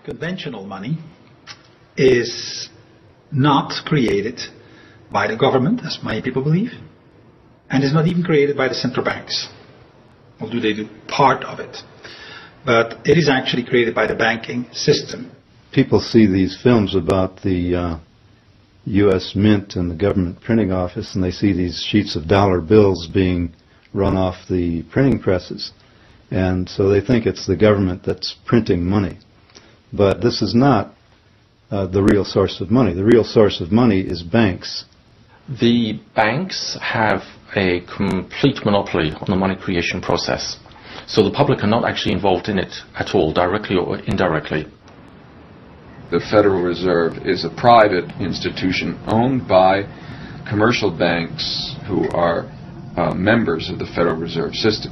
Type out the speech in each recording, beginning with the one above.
conventional money is not created by the government, as many people believe, and is not even created by the central banks. Although they do part of it. But it is actually created by the banking system. People see these films about the U.S. Mint and the government printing office, and they see these sheets of dollar bills being run off the printing presses. And so they think it's the government that's printing money. But this is not the real source of money. The real source of money is banks. The banks have a complete monopoly on the money creation process. So the public are not actually involved in it at all, directly or indirectly. The Federal Reserve is a private institution owned by commercial banks who are members of the Federal Reserve System,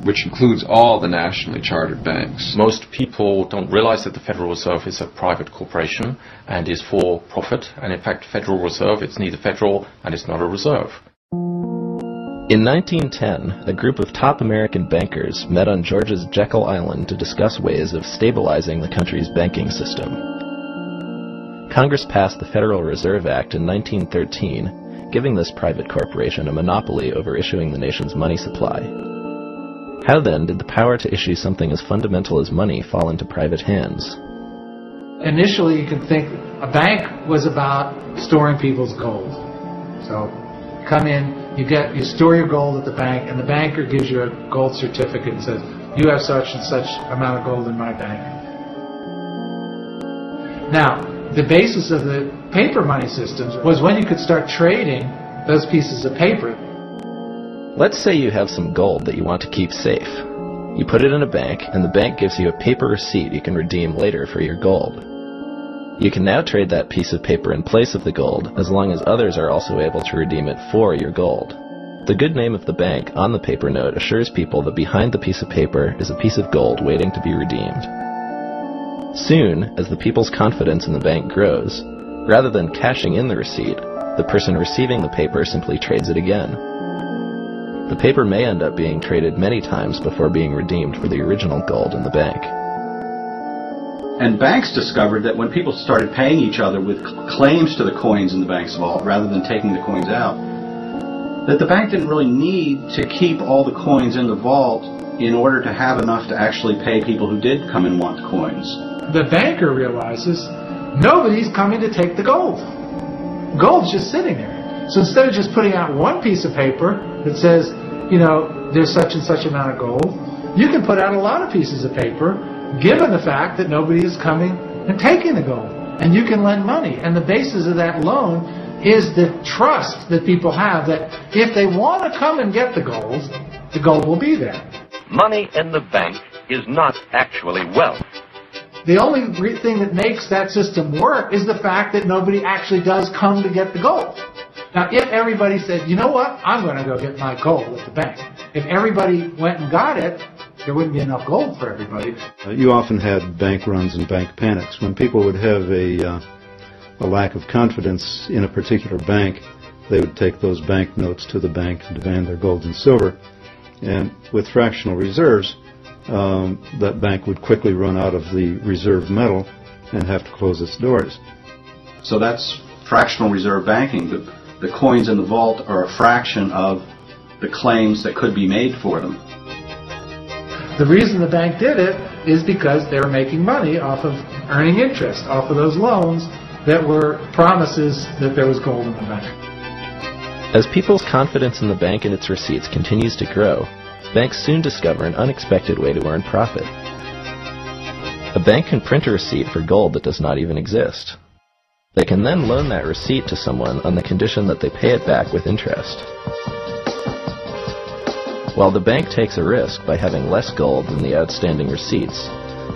which includes all the nationally chartered banks. Most people don't realize that the Federal Reserve is a private corporation and is for profit. And in fact, Federal Reserve, it's neither federal and it's not a reserve. In 1910, a group of top American bankers met on Georgia's Jekyll Island to discuss ways of stabilizing the country's banking system. Congress passed the Federal Reserve Act in 1913, giving this private corporation a monopoly over issuing the nation's money supply. How then did the power to issue something as fundamental as money fall into private hands? Initially, you can think a bank was about storing people's gold. So, come in, you store your gold at the bank, and the banker gives you a gold certificate and says, you have such and such amount of gold in my bank. Now, the basis of the paper money systems was when you could start trading those pieces of paper. Let's say you have some gold that you want to keep safe. You put it in a bank, and the bank gives you a paper receipt you can redeem later for your gold. You can now trade that piece of paper in place of the gold, as long as others are also able to redeem it for your gold. The good name of the bank on the paper note assures people that behind the piece of paper is a piece of gold waiting to be redeemed. Soon, as the people's confidence in the bank grows, rather than cashing in the receipt, the person receiving the paper simply trades it again. The paper may end up being traded many times before being redeemed for the original gold in the bank. And banks discovered that when people started paying each other with claims to the coins in the bank's vault rather than taking the coins out, that the bank didn't really need to keep all the coins in the vault in order to have enough to actually pay people who did come and want the coins. The banker realizes nobody's coming to take the gold. Gold's just sitting there. So instead of just putting out one piece of paper that says, you know, there's such and such amount of gold, you can put out a lot of pieces of paper given the fact that nobody is coming and taking the gold. And you can lend money. And the basis of that loan is the trust that people have that if they want to come and get the gold will be there. Money in the bank is not actually wealth. The only thing that makes that system work is the fact that nobody actually does come to get the gold. Now, if everybody said, you know what, I'm going to go get my gold at the bank. If everybody went and got it, there wouldn't be enough gold for everybody. You often had bank runs and bank panics. When people would have a lack of confidence in a particular bank, they would take those bank notes to the bank and demand their gold and silver. And with fractional reserves, that bank would quickly run out of the reserve metal and have to close its doors. So that's fractional reserve banking. The coins in the vault are a fraction of the claims that could be made for them. The reason the bank did it is because they were making money off of earning interest, off of those loans that were promises that there was gold in the bank. As people's confidence in the bank and its receipts continues to grow, banks soon discover an unexpected way to earn profit. A bank can print a receipt for gold that does not even exist. They can then loan that receipt to someone on the condition that they pay it back with interest. While the bank takes a risk by having less gold than the outstanding receipts,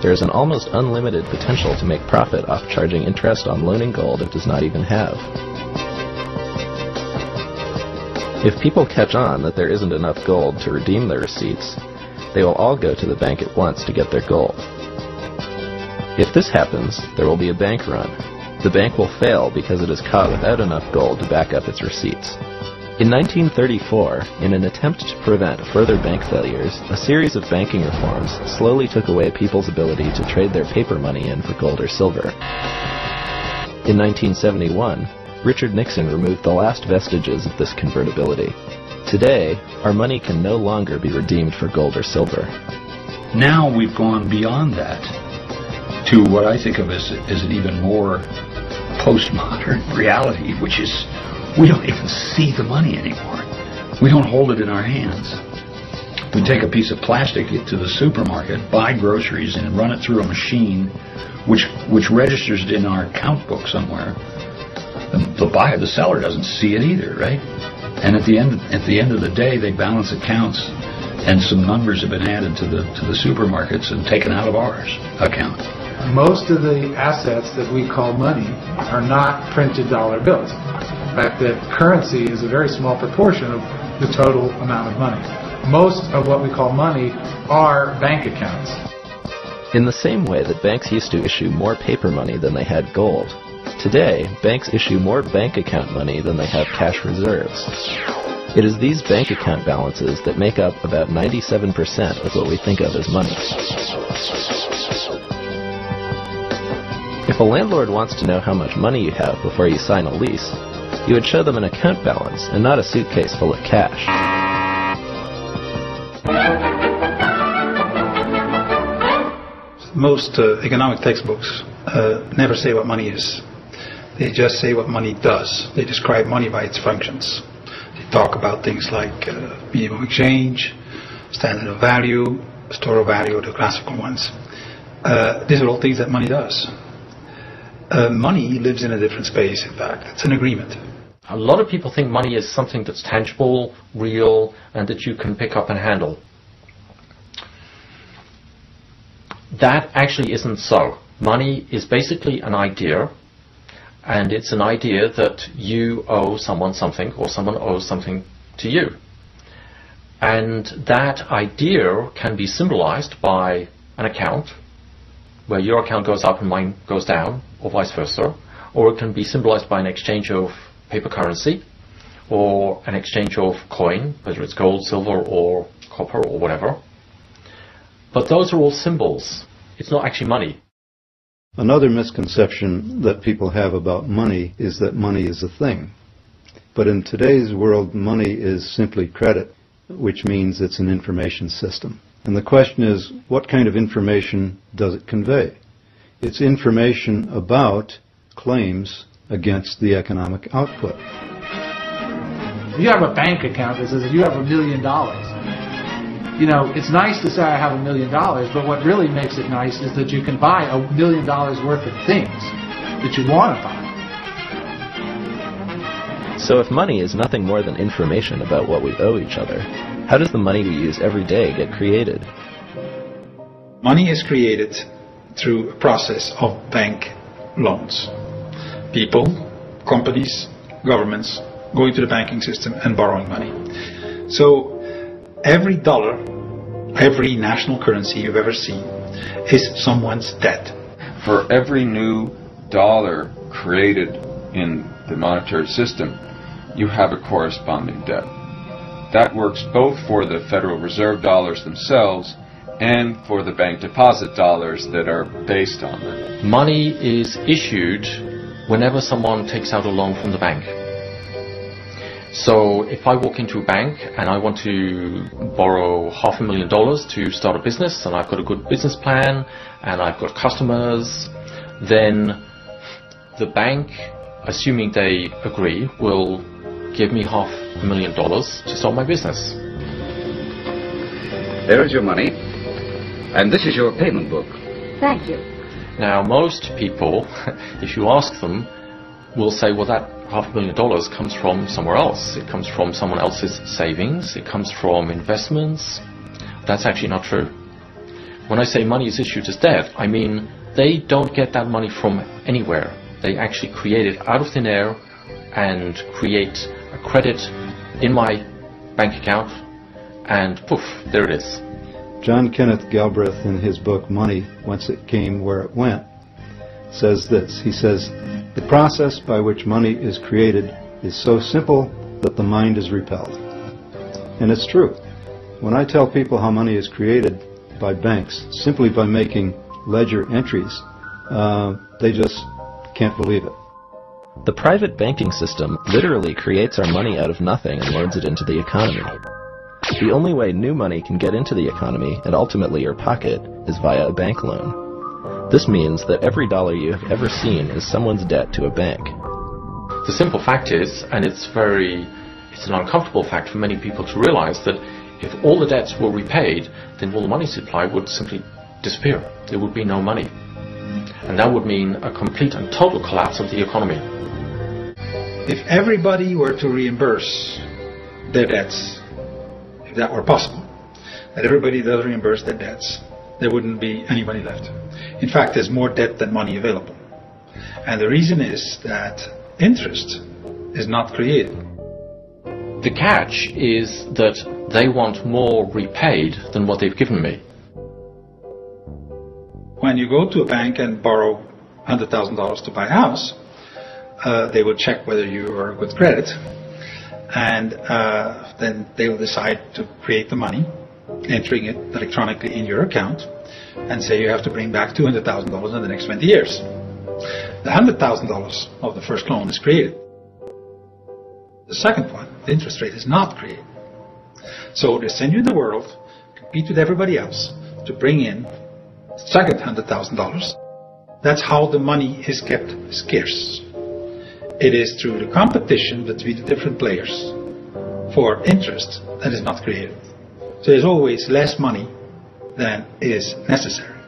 there is an almost unlimited potential to make profit off charging interest on loaning gold it does not even have. If people catch on that there isn't enough gold to redeem their receipts, they will all go to the bank at once to get their gold. If this happens, there will be a bank run. The bank will fail because it is caught without enough gold to back up its receipts. In 1934, in an attempt to prevent further bank failures, a series of banking reforms slowly took away people's ability to trade their paper money in for gold or silver. In 1971, Richard Nixon removed the last vestiges of this convertibility. Today, our money can no longer be redeemed for gold or silver. Now we've gone beyond that to what I think of as an even more postmodern reality, which is we don't even see the money anymore. We don't hold it in our hands. We take a piece of plastic to the supermarket, buy groceries, and run it through a machine which registers it in our account book somewhere. The seller doesn't see it either, right? And at the end of the day, they balance accounts, and some numbers have been added to the supermarkets and taken out of ours account. Most of the assets that we call money are not printed dollar bills. In fact, that currency is a very small proportion of the total amount of money. Most of what we call money are bank accounts. In the same way that banks used to issue more paper money than they had gold, today banks issue more bank account money than they have cash reserves. It is these bank account balances that make up about 97% of what we think of as money. If a landlord wants to know how much money you have before you sign a lease, you would show them an account balance and not a suitcase full of cash. Most economic textbooks never say what money is. They just say what money does. They describe money by its functions. They talk about things like minimum exchange, standard of value, store of value, the classical ones. These are all things that money does. Money lives in a different space, in fact. It's an agreement. A lot of people think money is something that's tangible, real, and that you can pick up and handle. That actually isn't so. Money is basically an idea, and it's an idea that you owe someone something or someone owes something to you. And that idea can be symbolized by an account, where your account goes up and mine goes down, or vice versa, or it can be symbolized by an exchange of paper currency, or an exchange of coin, whether it's gold, silver, or copper, or whatever. But those are all symbols. It's not actually money. Another misconception that people have about money is that money is a thing. But in today's world, money is simply credit, which means it's an information system. And the question is, what kind of information does it convey? It's information about claims against the economic output. You have a bank account that says you have $1 million. You know, it's nice to say I have $1 million, but what really makes it nice is that you can buy $1 million worth of things that you want to buy. So if money is nothing more than information about what we owe each other, how does the money we use every day get created? Money is created through a process of bank loans. People, companies, governments going to the banking system and borrowing money. So every dollar, every national currency you've ever seen is someone's debt. For every new dollar created in the monetary system, you have a corresponding debt. That works both for the Federal Reserve dollars themselves and for the bank deposit dollars that are based on them. Money is issued whenever someone takes out a loan from the bank. So if I walk into a bank and I want to borrow $500,000 to start a business, and I've got a good business plan and I've got customers, then the bank, assuming they agree, will give me $500,000 to start my business. There is your money, and this is your payment book. Thank you. Now, most people, if you ask them, will say, well, that $500,000 comes from somewhere else. It comes from someone else's savings. It comes from investments. That's actually not true. When I say money is issued as debt, I mean they don't get that money from anywhere. They actually create it out of thin air and create a credit in my bank account, and poof, there it is. John Kenneth Galbraith, in his book Money, Whence It Came, Where It Went, says this. He says, "The process by which money is created is so simple that the mind is repelled. And it's true. When I tell people how money is created by banks simply by making ledger entries, they just can't believe it. The private banking system literally creates our money out of nothing and loads it into the economy. The only way new money can get into the economy and ultimately your pocket is via a bank loan. This means that every dollar you have ever seen is someone's debt to a bank. The simple fact is, and it's an uncomfortable fact for many people to realize, that if all the debts were repaid, then all the money supply would simply disappear. There would be no money. And that would mean a complete and total collapse of the economy. If everybody were to reimburse their debts, if that were possible, that everybody does reimburse their debts, there wouldn't be any money left. In fact, there's more debt than money available. And the reason is that interest is not created. The catch is that they want more repaid than what they've given me. When you go to a bank and borrow $100,000 to buy a house, they will check whether you are good credit, and then they will decide to create the money, entering it electronically in your account, and say you have to bring back $200,000 in the next 20 years. The $100,000 of the first loan is created. The second one, the interest rate, is not created. So they send you in the world, compete with everybody else to bring in the second $100,000. That's how the money is kept scarce. It is through the competition between the different players for interest that is not created. So there's always less money than is necessary.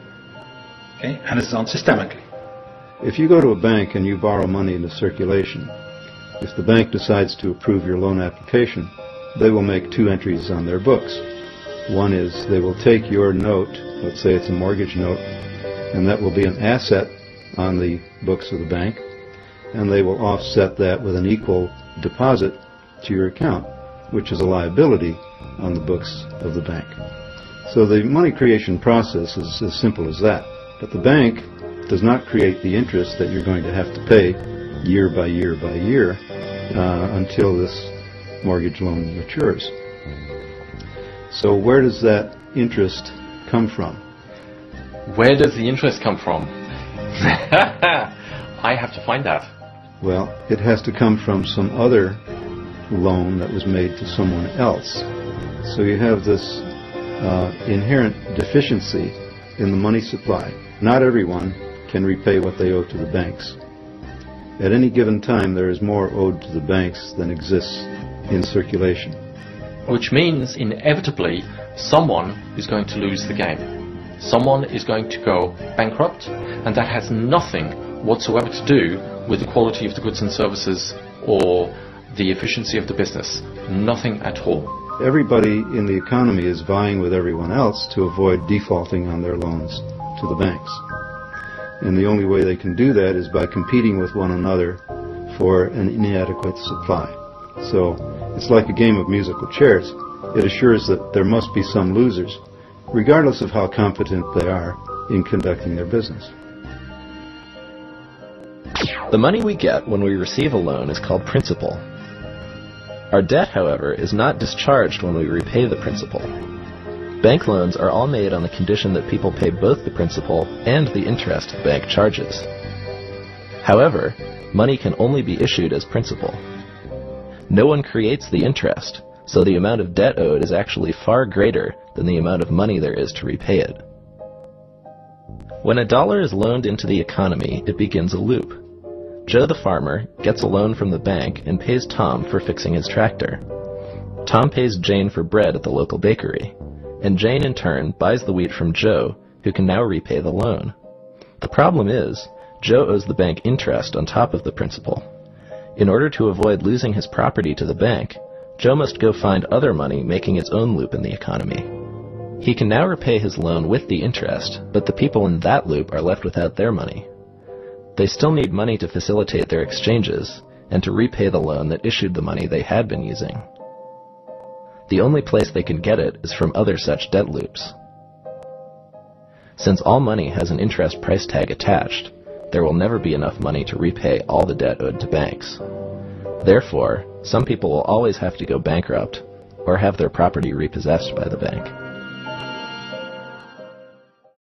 Okay? And it's done systemically. If you go to a bank and you borrow money into circulation, if the bank decides to approve your loan application, they will make two entries on their books. One is they will take your note, let's say it's a mortgage note, and that will be an asset on the books of the bank, and they will offset that with an equal deposit to your account, which is a liability on the books of the bank. So the money creation process is as simple as that. But the bank does not create the interest that you're going to have to pay year by year by year until this mortgage loan matures. So where does that interest come from? Where does the interest come from? I have to find that. Well, it has to come from some other loan that was made to someone else. So you have this inherent deficiency in the money supply. Not everyone can repay what they owe to the banks. At any given time, there is more owed to the banks than exists in circulation. Which means, inevitably, someone is going to lose the game. Someone is going to go bankrupt, and that has nothing whatsoever to do with the quality of the goods and services or the efficiency of the business. Nothing at all. Everybody in the economy is vying with everyone else to avoid defaulting on their loans to the banks. And the only way they can do that is by competing with one another for an inadequate supply. So it's like a game of musical chairs. It assures that there must be some losers, regardless of how competent they are in conducting their business. The money we get when we receive a loan is called principal. Our debt, however, is not discharged when we repay the principal. Bank loans are all made on the condition that people pay both the principal and the interest the bank charges. However, money can only be issued as principal. No one creates the interest, so the amount of debt owed is actually far greater than the amount of money there is to repay it. When a dollar is loaned into the economy, it begins a loop. Joe the farmer gets a loan from the bank and pays Tom for fixing his tractor. Tom pays Jane for bread at the local bakery, and Jane in turn buys the wheat from Joe, who can now repay the loan. The problem is, Joe owes the bank interest on top of the principal. In order to avoid losing his property to the bank, Joe must go find other money, making its own loop in the economy. He can now repay his loan with the interest, but the people in that loop are left without their money. They still need money to facilitate their exchanges, and to repay the loan that issued the money they had been using. The only place they can get it is from other such debt loops. Since all money has an interest price tag attached, there will never be enough money to repay all the debt owed to banks. Therefore, some people will always have to go bankrupt or have their property repossessed by the bank.